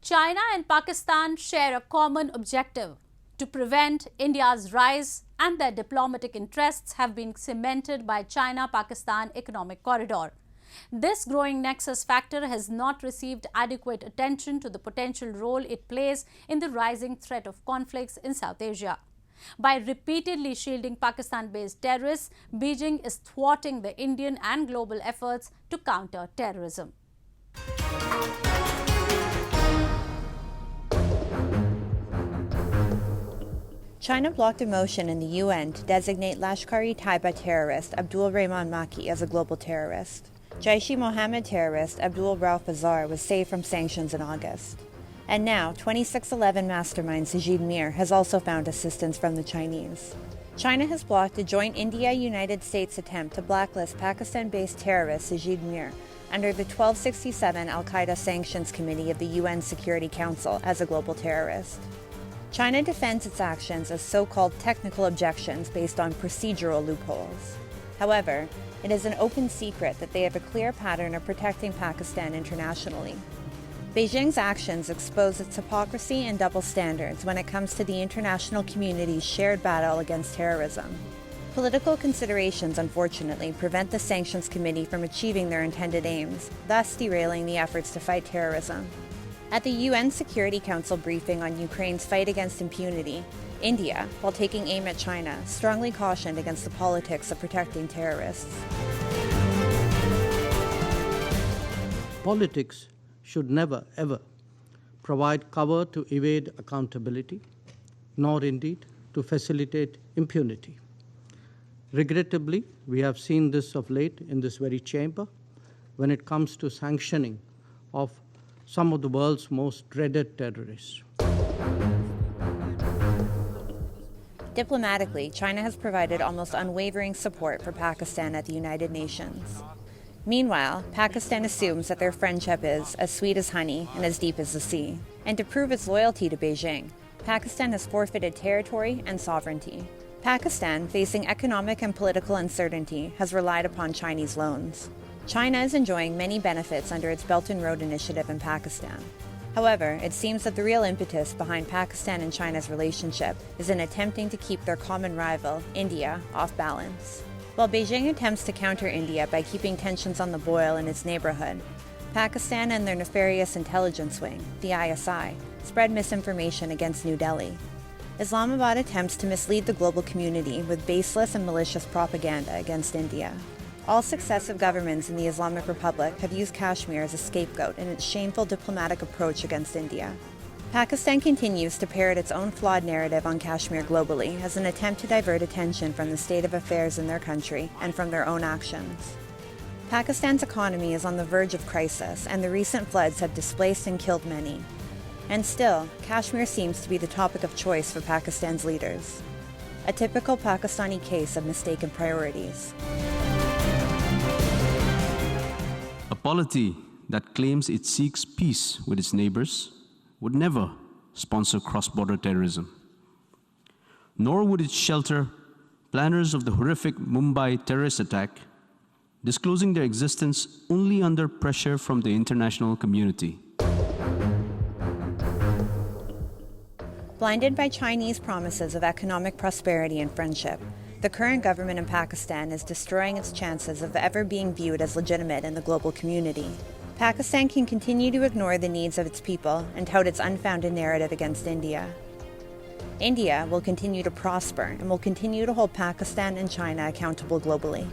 China and Pakistan share a common objective to prevent India's rise, and their diplomatic interests have been cemented by China-Pakistan economic corridor. This growing nexus factor has not received adequate attention to the potential role it plays in the rising threat of conflicts in South Asia. By repeatedly shielding Pakistan-based terrorists, Beijing is thwarting the Indian and global efforts to counter terrorism. China blocked a motion in the UN to designate Lashkar-e-Taiba terrorist Abdul Rahman Maki as a global terrorist. Jaish-e-Mohammed terrorist Abdul Rauf Azar was saved from sanctions in August. And now, 2611 mastermind Sajid Mir has also found assistance from the Chinese. China has blocked a joint India-United States attempt to blacklist Pakistan-based terrorist Sajid Mir under the 1267 Al-Qaeda Sanctions Committee of the UN Security Council as a global terrorist. China defends its actions as so-called technical objections based on procedural loopholes. However, it is an open secret that they have a clear pattern of protecting Pakistan internationally. Beijing's actions expose its hypocrisy and double standards when it comes to the international community's shared battle against terrorism. Political considerations, unfortunately, prevent the Sanctions Committee from achieving their intended aims, thus derailing the efforts to fight terrorism. At the UN Security Council briefing on Ukraine's fight against impunity, India, while taking aim at China, strongly cautioned against the politics of protecting terrorists. Politics should never, ever provide cover to evade accountability, nor indeed to facilitate impunity. Regrettably, we have seen this of late in this very chamber when it comes to sanctioning of some of the world's most dreaded terrorists. Diplomatically, China has provided almost unwavering support for Pakistan at the United Nations. Meanwhile, Pakistan assumes that their friendship is as sweet as honey and as deep as the sea. And to prove its loyalty to Beijing, Pakistan has forfeited territory and sovereignty. Pakistan, facing economic and political uncertainty, has relied upon Chinese loans. China is enjoying many benefits under its Belt and Road Initiative in Pakistan. However, it seems that the real impetus behind Pakistan and China's relationship is in attempting to keep their common rival, India, off balance. While Beijing attempts to counter India by keeping tensions on the boil in its neighborhood, Pakistan and their nefarious intelligence wing, the ISI, spread misinformation against New Delhi. Islamabad attempts to mislead the global community with baseless and malicious propaganda against India. All successive governments in the Islamic Republic have used Kashmir as a scapegoat in its shameful diplomatic approach against India. Pakistan continues to parrot its own flawed narrative on Kashmir globally as an attempt to divert attention from the state of affairs in their country and from their own actions. Pakistan's economy is on the verge of crisis, and the recent floods have displaced and killed many. And still, Kashmir seems to be the topic of choice for Pakistan's leaders. A typical Pakistani case of mistaken priorities. A polity that claims it seeks peace with its neighbors would never sponsor cross-border terrorism, nor would it shelter planners of the horrific Mumbai terrorist attack, disclosing their existence only under pressure from the international community. Blinded by Chinese promises of economic prosperity and friendship, the current government in Pakistan is destroying its chances of ever being viewed as legitimate in the global community. Pakistan can continue to ignore the needs of its people and tout its unfounded narrative against India. India will continue to prosper and will continue to hold Pakistan and China accountable globally.